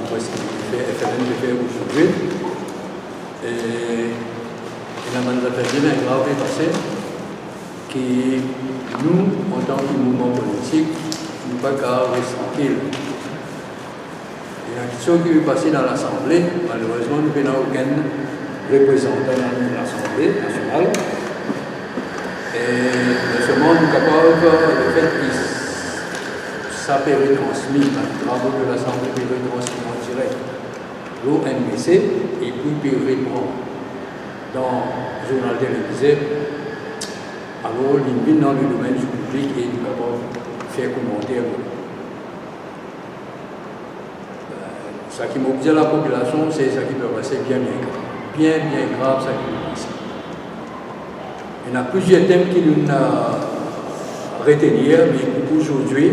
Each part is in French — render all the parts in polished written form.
FLN de faire aujourd'hui. Et il y a un grave passé qui, nous, en tant que mouvement politique, nous ne pouvons pas rester tranquille. Il y a une question qui est passée dans l'Assemblée, malheureusement, nous n'avons aucun représentant dans l'Assemblée nationale. Et seulement, nous sommes capables de fait que ça peut être transmis dans les travaux de l'Assemblée, peut être transmis en direct l'ONBC et puis peut répondre dans le journal télévisé. Alors, il vient dans le domaine du public et nous sommes capables de faire commentaire. Ce qui m'oblige la population, c'est ce qui peut passer bien grave, ça qui peut passer. Il y a plusieurs thèmes qui nous ont retenir, mais aujourd'hui,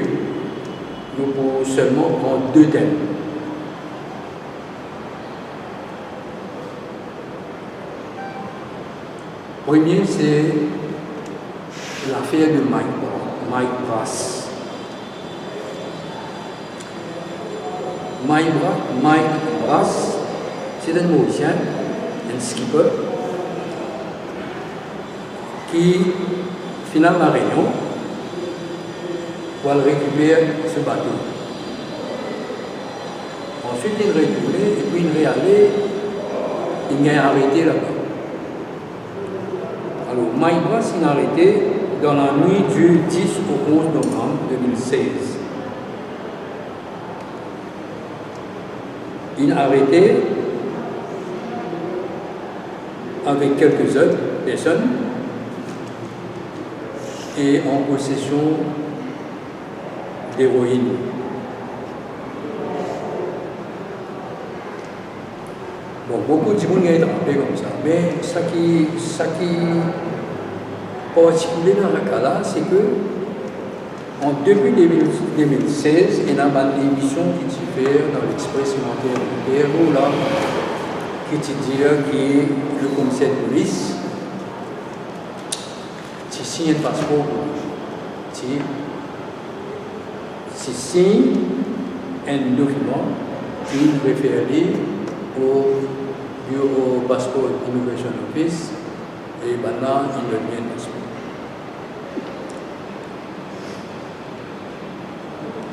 nous pouvons seulement prendre deux thèmes. Le premier, c'est l'affaire de Mike Brass. Mike Brass, c'est un Mauricien, un skipper, qui, finalement, à Réunion, pour récupérer ce bateau. Ensuite, il est retourné et puis il est allé, il est arrêté là-bas. Alors, Mike Brass est arrêté dans la nuit du 10 au 11 novembre 2016. Il est arrêté avec quelques autres personnes et en possession d'héroïne. Bon, beaucoup de gens ont été attrapés comme ça, mais ce qui est particulier dans le cas là, c'est que depuis 2016, il y a une émission qui diffère dans l'Express Montaire, où là, qui te dit que le commissaire de police, tu signes un passeport, tu signes un document qui réfère au bureau passeport Immigration Office et maintenant il devient un passeport.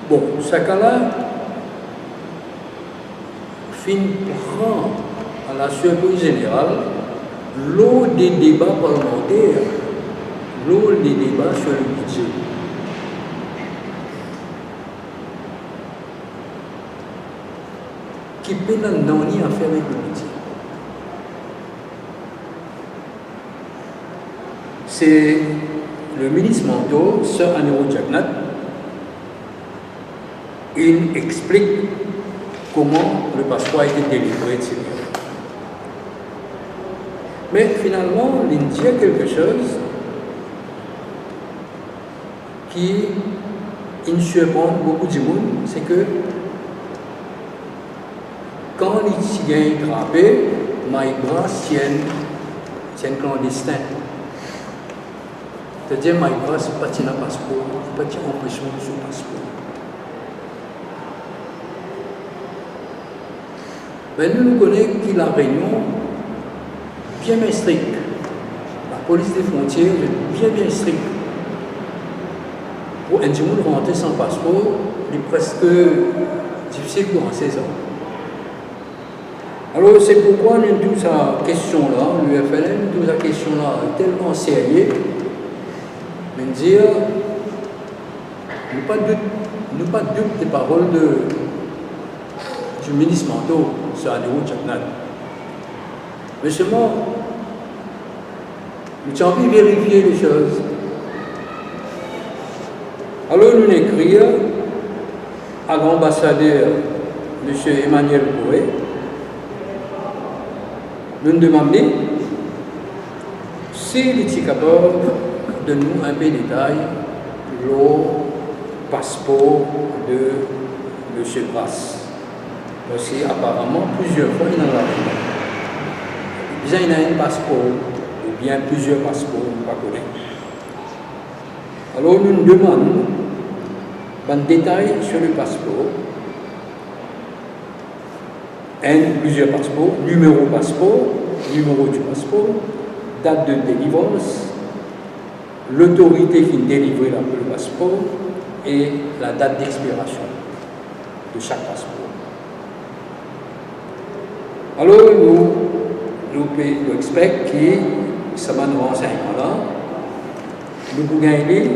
Bon, ce cas-là, fin prend à la surprise générale l'eau des débats parlementaires, l'eau des débats sur le budget. Qui peut n'en donner à faire avec le budget. C'est le ministre Manteau, Sir Anero Jagnat. Il explique comment le passeport a été délivré, etc. Mais finalement, il dit quelque chose qui surprend beaucoup de monde, c'est que quand les Tchigans sont frappés, Mike Brass tient clandestin. C'est-à-dire que Mike Brass n'a pas de passeport, n'a pas de impression de son passeport. Mais nous connaissons que la Réunion est bien stricte. La police des frontières est bien stricte. Pour un monde rentrer sans passeport, il est presque difficile pour rentrer ça. Alors c'est pourquoi nous avons cette question-là, l'UFLN, nous avons cette question-là tellement sérieuse, mais dire, nous pas doute des paroles du ministre Manteau, sur Anero Jagnat. Mais seulement, nous avons envie de vérifier les choses. Alors nous écrivons à l'ambassadeur, M. Emmanuel Bourré, nous demandons s'il est capable de nous un peu de détail le passeport de M. Brass. Parce qu'apparemment, plusieurs fois, il en a rien. Déjà, il a un passeport, ou bien plusieurs passeports, on ne pas connaître. Alors, nous nous demandons un détail sur le passeport. plusieurs passeports, numéro du passeport, date de délivrance, l'autorité qui délivre le passeport et la date d'expiration de chaque passeport. Alors, nous expectons que ça va nous renseigner là, nous pouvons gagner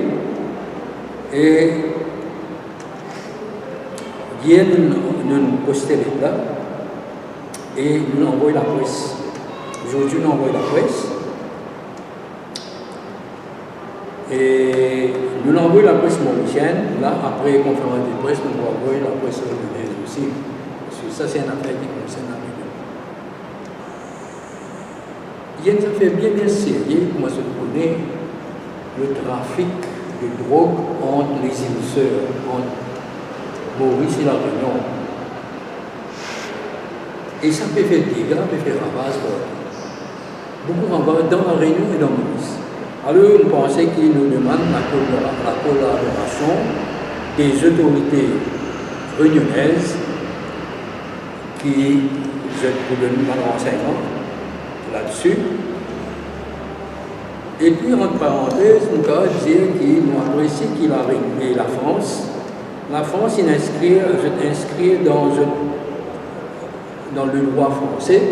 et nous poster là et nous envoyons la presse. Aujourd'hui, nous envoyons la presse et nous envoyons la presse mauricienne. Là, après la conférence de presse, nous envoyons la presse réunionnaise aussi. Parce que ça, c'est une affaire qui concerne la région. Il y a une affaire bien sérieuse, comment se connaît le trafic de drogue entre les îles Sœurs, entre Maurice et la Réunion. Et ça peut faire dégâts, peut faire ravage, beaucoup ravage dans la Réunion et dans Maurice. Alors, on pensait qu'il nous demande la collaboration des autorités réunionnaises qui vous donnent un renseignement là-dessus. Et puis, entre parenthèses, on peut dire qu'il nous apprécie qu'il a réglé la France. La France, il inscrit dans le droit français,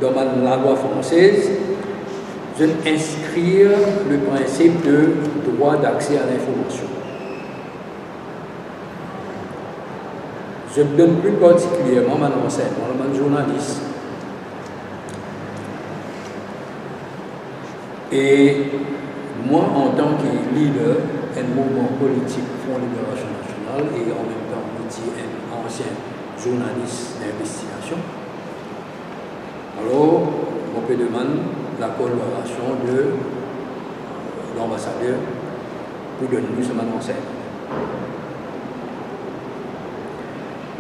dans la loi française, je vais inscrire le principe de droit d'accès à l'information. Je donne plus particulièrement mon enseignement, mon journaliste. Et moi, en tant que leader d'un mouvement politique Front Libération Nationale et en même temps un ancien journaliste d'investigation, alors on peut demander la collaboration de l'ambassadeur pour donner ce enseignement.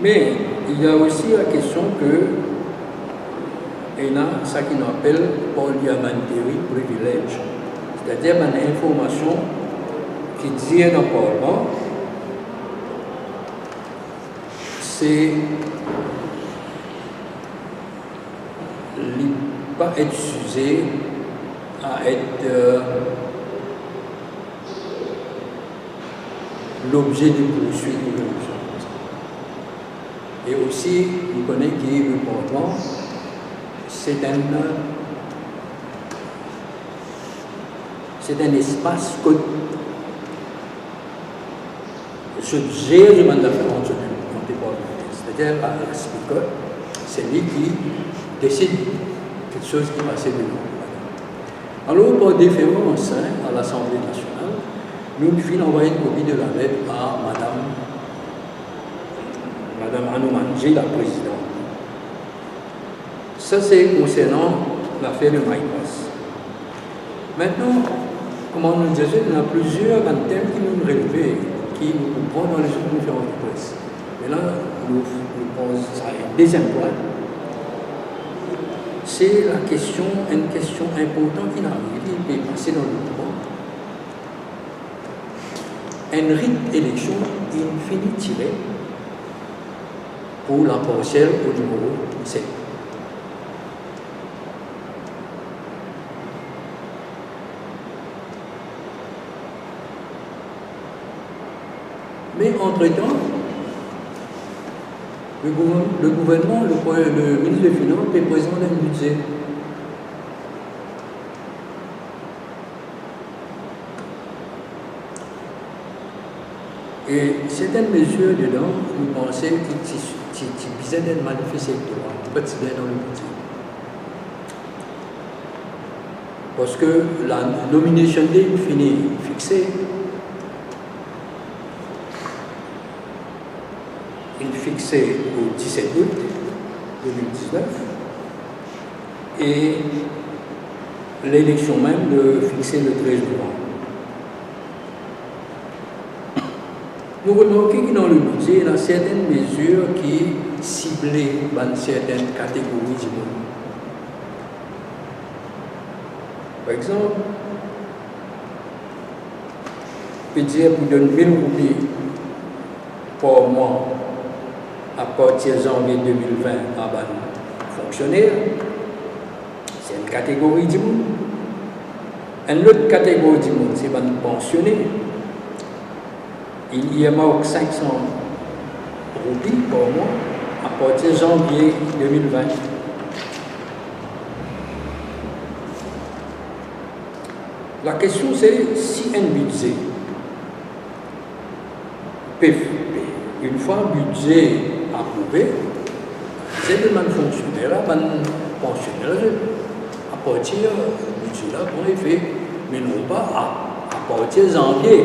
Mais il y a aussi la question que il y a ce qu'on appelle parliamentary privilege, c'est-à-dire une information qui dit dans le Parlement, c'est ne pas être sujet à être l'objet de poursuites ou de choses. Et aussi, vous connaissez que le Parlement, c'est un espace que je gère le mandat d'affaires entre les parlementaires. C'est-à-dire, le speaker, c'est lui qui décide quelque chose qui va passer devant. Alors, pour différents sein à l'Assemblée nationale, nous devons envoyer une copie de la lettre à Madame Anoumandji, la présidente. Ça, c'est concernant l'affaire de MyPass. Maintenant, comment nous disons, il y a plusieurs thèmes qui nous relèvent, qui nous comprennent dans les autres conférences de presse. Et là, nous posons un deuxième point. C'est une question importante qui arrive, qui peut passer dans le droit. Un rite élection infini tiré pour la partielle au numéro 7. Mais entre-temps, le gouvernement, le ministre des Finances est présent dans le budget. Et certaines mesures dedans, nous pensons qu'il visait d'être manifesté pas dans le budget. Parce que la nomination date finie fixée, fixé au 17 août 2019 et l'élection même fixée le 13 novembre. Nous remarquons que dans le budget, il y a certaines mesures qui ciblaient certaines catégories du monde. Par exemple, je peux dire pour donner 1000 roupies par mois à partir de janvier 2020 à ban fonctionnaire. C'est une catégorie du monde. Une autre catégorie du monde, c'est ban pensionnaire. Il y a 500 roupies par mois à partir de janvier 2020. La question c'est si un budget, une fois un budget approuvé, c'est le même fonctionnaire, le pensionnaire, à partir du budget là, bon effet, mais non pas à partir de janvier.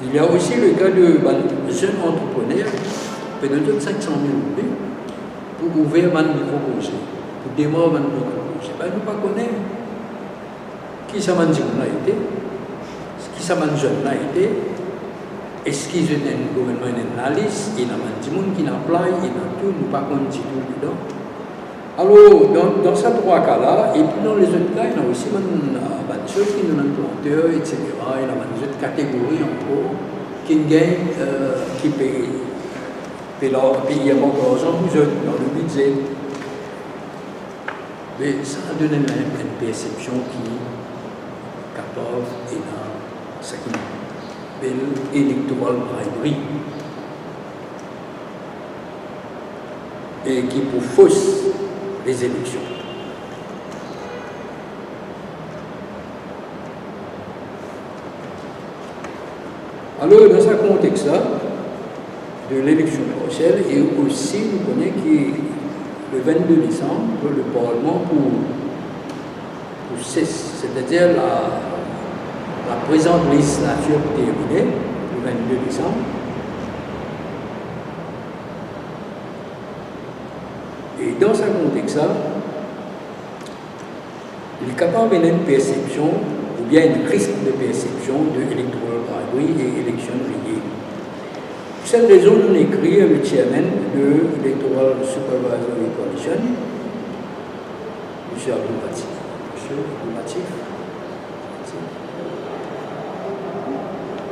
Il y a aussi le cas de jeunes entrepreneurs, peut-être 500 000 roupies, pour ouvrir un micro-projet, pour démarrer un micro-projet. Ben, nous ne connaissons pas qui ça m'a dit qu'on a été, qui ça m'a jeune a été, est-ce qu'ils ont un gouvernement une analyse, il y a des gens qui n'ont pas, il y a tout, nous ne pas tout dedans. Alors, dans ces trois cas-là, et puis dans les autres cas, il y a aussi des choses qui nous ont planteurs, etc. Il y a des autres catégories encore qui gagnent, qui payent leur argent pour eux, dans le budget. Mais ça a donné une perception qui est capable et dans ce qui appelle électoral bribery. Et qui pour fausse les élections. Alors, dans ce contexte-là, de l'élection prochaine, et aussi, nous connaissons que le 22 décembre, le Parlement pour cesse, c'est-à-dire la présente législature terminée, le 22 décembre, et dans ce contexte-là, il est capable d'avoir une perception, ou bien un risque de perception de électoral bribery et élection riggée. Pour cette raison, nous écrit le chairman de l'Electoral Supervisory Commission, M. Abdou-Latif.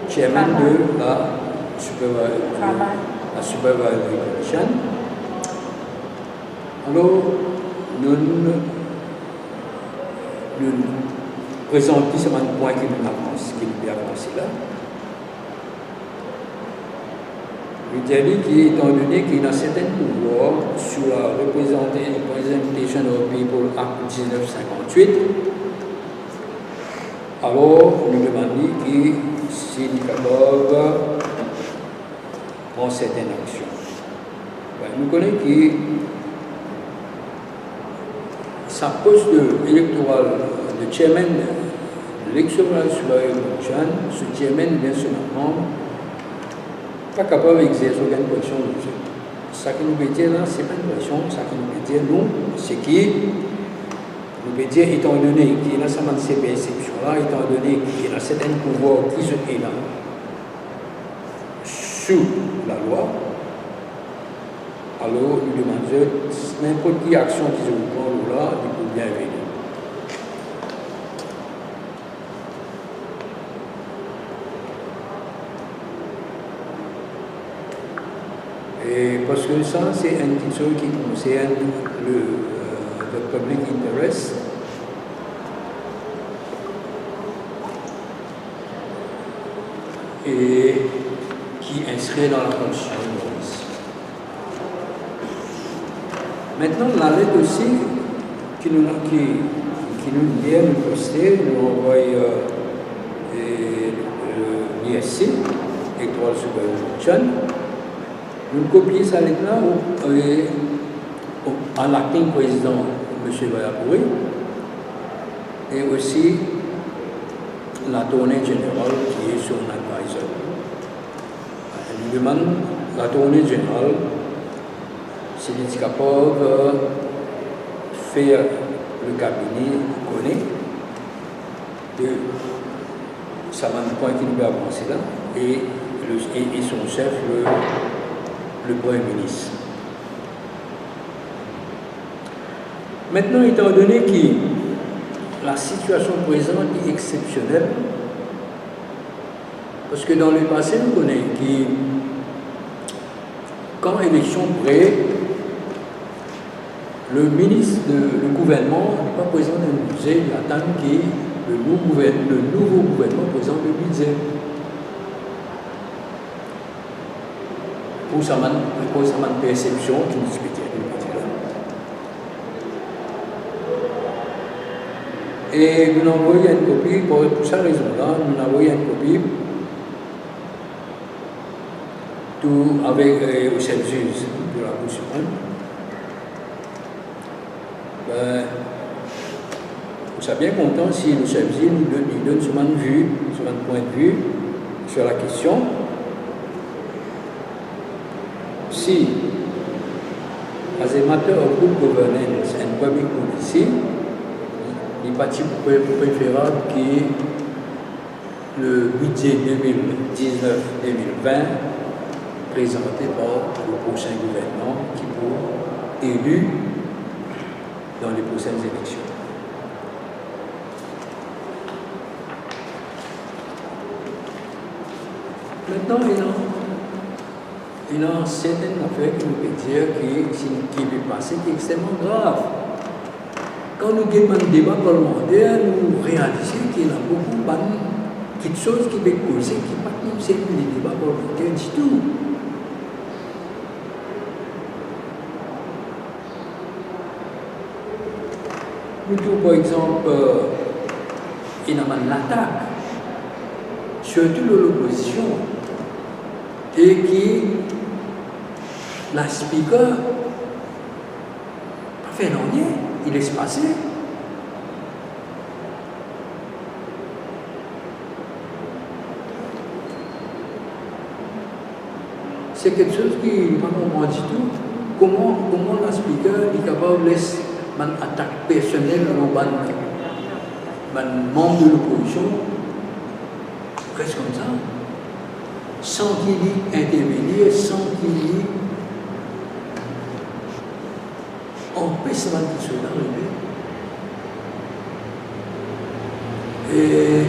Chairman de la Supervisory Commission. Alors, nous présentons seulement un point qui nous avance là. Il dit qu'étant donné qu'il a certains pouvoirs sur la Representation of People Act 1958, alors nous demandons que s'il est capable de prendre certaines actions. Nous connaissons que sa poste électorale de chairman de l'Electoral Supervisory Commission, ce chairman bien seulement pas capable d'exercer aucune pression. Ce qui nous veut dire là, c'est pas une pression, ce qui nous veut dire nous, c'est qui nous veut dire, étant donné qu'il y a ces perceptions-là, étant donné qu'il y a certains pouvoirs qui sont là sous la loi, alors nous demandons n'importe quelle action qui se prend là, il faut bien venir. Et parce que ça, c'est une question qui concerne le public interest. Et qui est inscrit dans la Constitution de Maurice. Maintenant, la lettre aussi qui nous vient nous poster, nous envoie l'ISC, Electoral Supervision. Nous copions cette lettre-là en l'acting président M. Vayapouri et aussi la tournée générale qui est sur l'advisor. Elle nous demande la tournée générale s'il est capable de faire le cabinet connaît de ça va un point qui nous a avancé là et son chef le Premier ministre. Maintenant, étant donné que la situation présente est exceptionnelle, parce que dans le passé, nous connaissons quand l'élection près, le ministre, le gouvernement n'est pas présent dans le budget, il attend que le nouveau gouvernement présente le budget. Pour sa perception qui nous explique. Et nous avons envoyé une copie, pour cette raison-là, nous avons envoyé une copie tout avec le chef juge de la Cour suprême. Nous sommes bien contents si le chef juge nous donne son point de vue sur la question. Si, as a matter of good governance and public policy, il parti préférable que le budget 2019-2020 présenté par le prochain gouvernement qui pourra élu dans les prochaines élections. Maintenant, il y a certaines affaires qui nous peut dire qui peut passer, qui est extrêmement grave. Quand nous avons un débat parlementaire, nous réalisons qu'il y a beaucoup de choses qui peuvent causer, qui ne sont pas comme les débats parlementaires du tout. Nous, par exemple, il y a l'attaque, surtout de l'opposition, et qui, la speaker, pas fait rien, il laisse passer. C'est quelque chose qui ne comprend pas du tout. Comment la speaker est capable de laisser une attaque personnelle dans un membre de l'opposition, presque comme ça, sans qu'il y intervenir, sans qu'il y empêchement de cela arriver. Et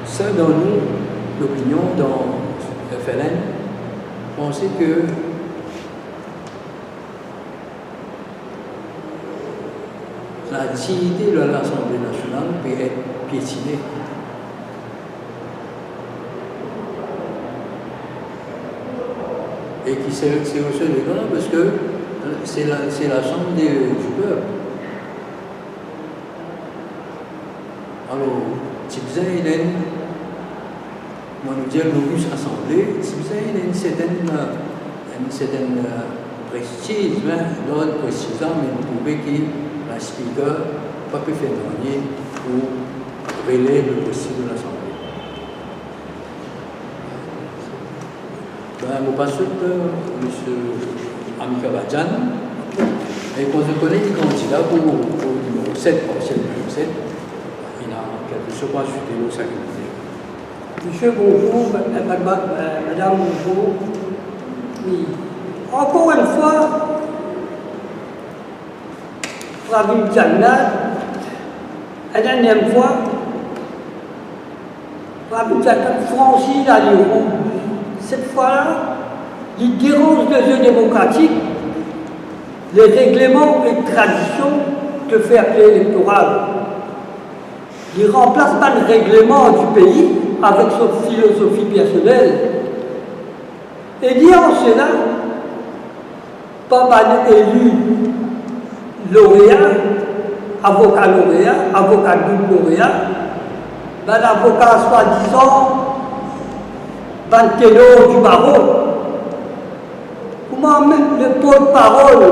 ça, dans nous, l'opinion, dans le FLN, pensez que la dignité de l'Assemblée nationale peut être piétinée. Et qui c'est aussi le grand parce que c'est la chambre du peuple. Alors, si vous avez on va nous dire l'Auguste Assemblée, si vous avez une certaine prestige, l'ordre précisant, mais vous pouvez que la speaker ne peut pas faire rien pour relayer le possible de l'Assemblée. Mon pasteur, M. Amika Badjan, et quand je connais les candidats pour le numéro 7, partiel numéro 7, il a quelque chose à ajouter au sacrifice. Monsieur, bonjour, madame, bonjour. Oui. Encore une fois, Rabbi Jannat, la dernière fois, Rabbi Jannat franchit la ligne rouge. Cette fois-là, il dérange le jeu démocratique, les règlements et traditions de fair play électoral. Il remplace pas le règlement du pays avec sa philosophie personnelle. Et dit en cela, pas mal élu lauréat, avocat double lauréat, l'avocat soi-disant, ténor du barreau. Comment même le porte-parole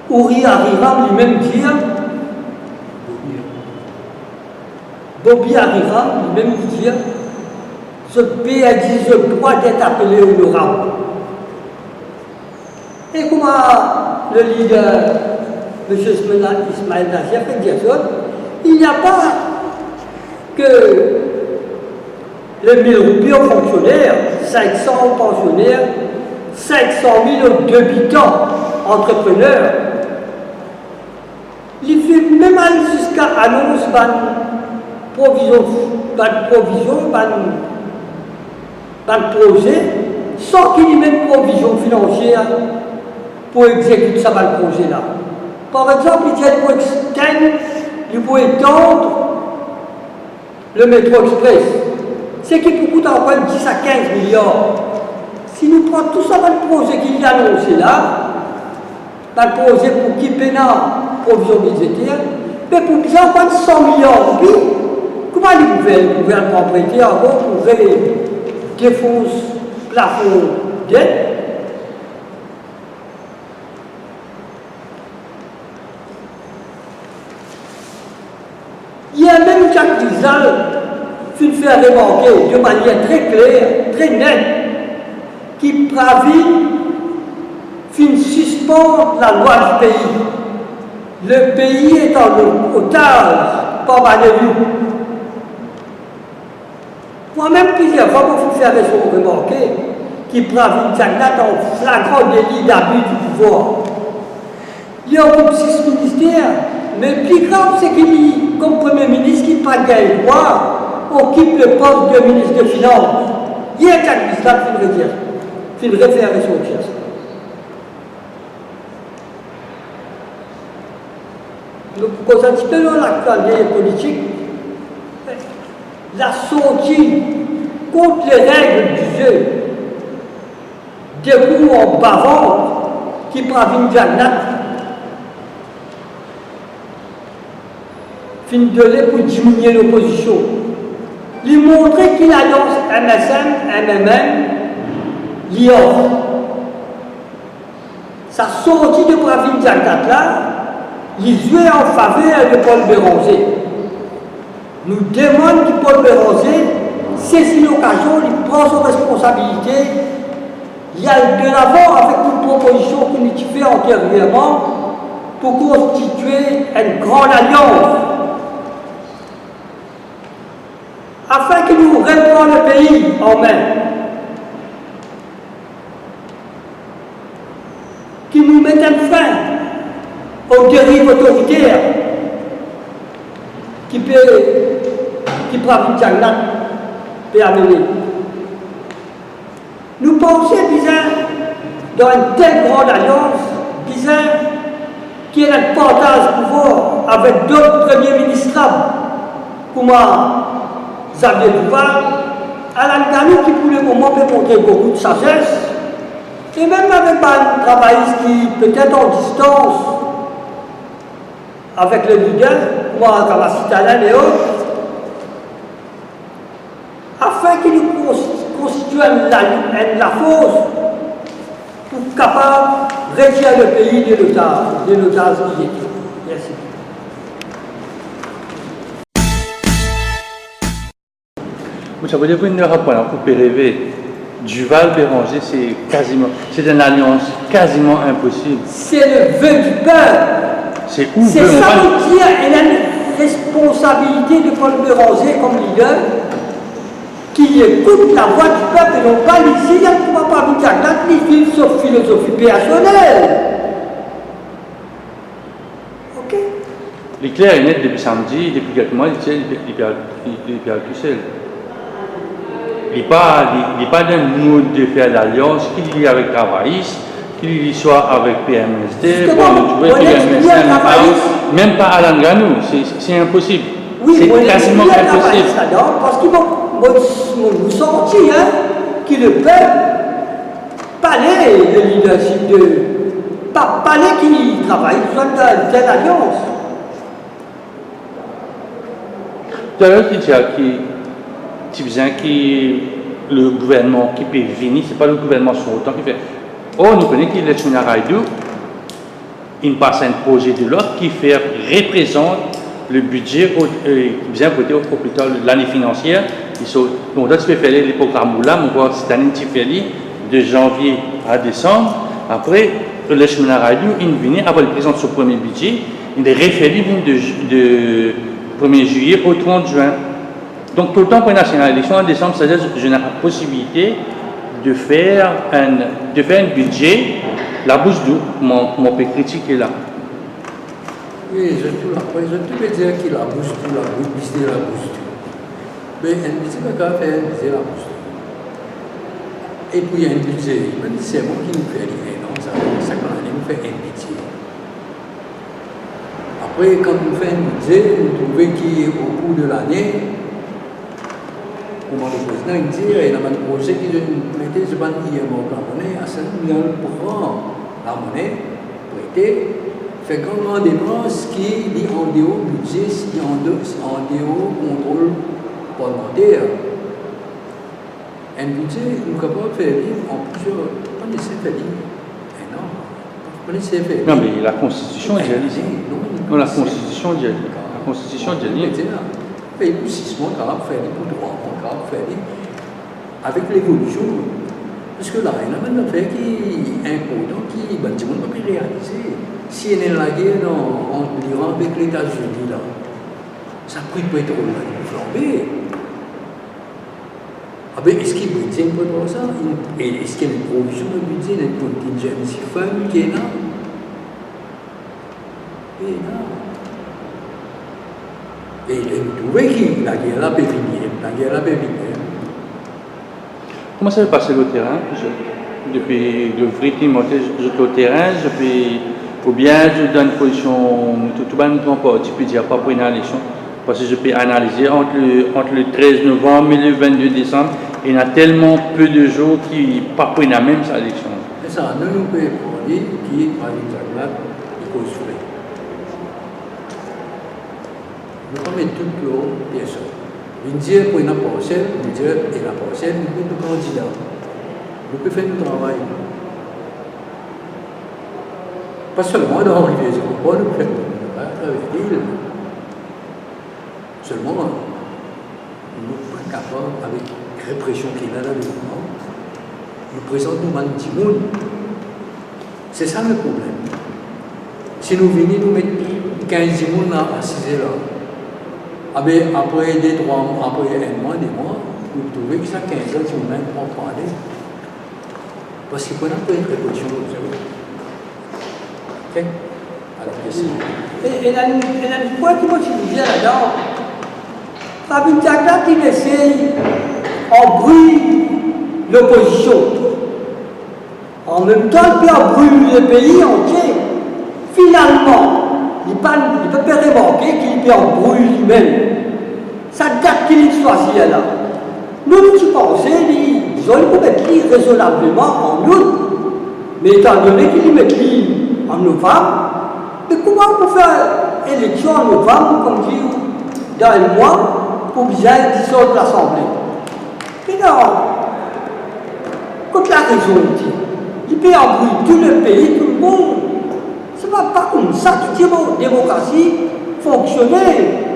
Ouri Ariram lui-même dire, Bobby Ariram lui-même dire, ce pays a dit je droit d'être appelé honorable. Et comment le leader, M. Ismaël Nasser, fait dire ça, il n'y a pas que les 1000 roupies aux fonctionnaires, 500 aux pensionnaires, 500 000 aux débitants, entrepreneurs. Il fait même aller jusqu'à annoncer provision, projet, sans qu'il y ait même provision financière pour exécuter ça, le projet-là. Par exemple, il faut étendre le métro express. C'est qui peut coûter encore 10 à 15 milliards. Si nous prenons tout ça, le projet qu'il y a annoncé là, le projet pour qui peine provision budgétaire, mais pour qu'ils en 100 milliards de roupies, comment le gouvernement prêter encore pour défoncer le plafond d'aide? Il y a même Jacques Rizal qui fait remarquer de manière très claire, très nette, qui pravine fin suspendre la loi du pays. Le pays est en otage par Manélu. Moi-même, plusieurs fois, je faire remarquer qui pravine Jagnat en flagrant délit d'abus du pouvoir. Il y a encore 6 ministères, mais le plus grave, c'est qu'il y a comme Premier ministre qui n'a pas le droit, occupe le poste de ministre des Finances. Il y a Jacques Rizal qui fait une référence au chef. Donc, quand on dit que l'actualité politique, la sortie contre les règles du jeu, des coups en bavant qui pravinent Jagnat, fin de l'être pour diminuer l'opposition. Lui montrer qu'il annonce MSM, MMM, l'IOF. Sa sortie de Pravin Jagnat là, il jouait en faveur de Paul Béranger. Nous demandons que Paul Béranger saisit l'occasion, il prend ses responsabilités, il aille de l'avant avec une proposition qu'il nous fait antérieurement pour constituer une grande alliance. Afin qu'il nous reprenne le pays en main, qu'il nous mette un frein aux dérives autoritaires qui Pravin Jagnat peut amener. Nous pensons bien dans une telle grande alliance, disant qu'il y a un partage de pouvoir avec d'autres premiers ministres, comme Xavier Duval, Alan Ganou qui pour le moment peut montrer beaucoup de sagesse, et même avec un travailliste qui peut-être en distance avec le leader, moi Kamasitalin et autres, afin qu'il nous constitue la force pour capable de retirer le pays de l'otage qui est. Merci. Ça veut dire qu'une rapport pour PRV, Duval-Béranger, c'est une alliance quasiment impossible. C'est le vœu du peuple. C'est où c'est ça qui dire, elle a une responsabilité de Paul Béranger comme leader, qui écoute la voix du peuple et non pas ici, il ne pourra pas vous dire ni vivre sauf philosophie personnelle. Ok? L'éclair est net depuis samedi, depuis quelques mois, il est tout seul. Il n'est pas d'un mode de faire d'alliance, qu'il y ait avec Travaillis, qu'il y soit avec PMSD, même pas Alan Ganou, c'est impossible. Oui, c'est quasiment impossible. Parce qu'ils vont sortir que le peuple parlait le leadership pas parlait qui travaille dans telle alliance. Tout à l'heure, tu disais que le gouvernement qui peut venir, ce n'est pas le gouvernement sur autant qui fait. Or, nous connaissons que l'élection à Raïdou, il passe un projet de loi qui représente le budget bien voté au plus tard l'année financière. On doit faire les programmes là, on voit cette année de janvier à décembre. Après, l'élection à Raïdou, il vient après le présent de son premier budget, il est référé de 1er juillet au 30 juin. Donc, tout le temps pour une nationale élection en décembre, c'est-à-dire que je n'ai pas la possibilité de faire un budget, la bouche d'où mon peut critiquer là. Oui, je peux dire qu'il a bouche, la bouche. Mais un budget va quand même faire un budget là. Et puis un budget, c'est moi qui nous fait les non, ça quand on nous fait un budget. Après, quand nous faisons un budget, nous trouvons qu'au cours de l'année, comment le président il dit, il y a un projet qui mettait ce ban IMO la monnaie, à 5 millions pour la monnaie, prêter, fait grandement dépenses qui dit en dehors budget, si en dehors contrôle parlementaire. Un budget, nous sommes capables de faire vivre en plusieurs, pas laisser faire vivre. Non, pas laisser faire vivre. Non, mais la Constitution est déjà dit. Non, la Constitution est déjà dit. La Constitution est déjà dit. Et puis, si ce moment capable de faire pour droit, capable de faire avec l'évolution. Parce que là, il y a une affaire qui est importante, qui tout le monde peut réaliser. Si il y a la guerre entre l'Iran avec les États-Unis, là, ça prix de pétrole là, il flambé. Ah ben, est-ce qu'il y a un budget pour ça? Et est-ce qu'il y a une provision de budget, une contingency fund qui est là? Et là. Et vous trouvez que la guerre là peut finir. La guerre là peut finir. Comment ça va passer le terrain? Depuis le vrai team, je suis au terrain, ou bien je donne une position, tout le monde ne peut dire pas pour une élection, parce que je peux analyser entre le 13 novembre et le 22 décembre, il y a tellement peu de jours qui ne pas pour une même élection. C'est ça, nous pouvons dire qui, par exemple, il cause frais. Nous pouvons mettre tout le haut, bien sûr. L'Indien, pour une parcelle, l'Indien et la parcelle, nous pouvons être candidats. Nous pouvons faire du travail. Pas seulement dans l'arrivée, nous pouvons faire du travail à travers l'île. Seulement, nous sommes capables, avec la répression qu'il y a dans le mouvement, nous présentons un petit monde. C'est ça le problème. Si nous venons nous mettre 15 personnes assis là, après 2-3 mois, après un mois, 2 mois, vous trouvez que ça 15 ans, si vous même pas parler. Parce qu'il faut pas être répression comme ça. Ok? Alors, qu'est-ce que Et le point qui m'a dit là-dedans, Rabin Diatta qui essaye en bruit l'opposition. En même temps, il peut brûler le pays entier. Finalement, il ne peut pas remarquer qu'il peut en brûler lui-même. Ça date qu'il soit si là. Nous, nous pensons qu'ils ont mettre raisonnablement en août. Mais étant donné qu'ils mettent en novembre, mais comment on peut faire élection en novembre, comme dit, dans un mois, pour bien dissoudre l'Assemblée? Mais non, contre la raison, il peut embrouiller tout le pays, tout le monde. Ce n'est pas comme ça que la démocratie fonctionnait.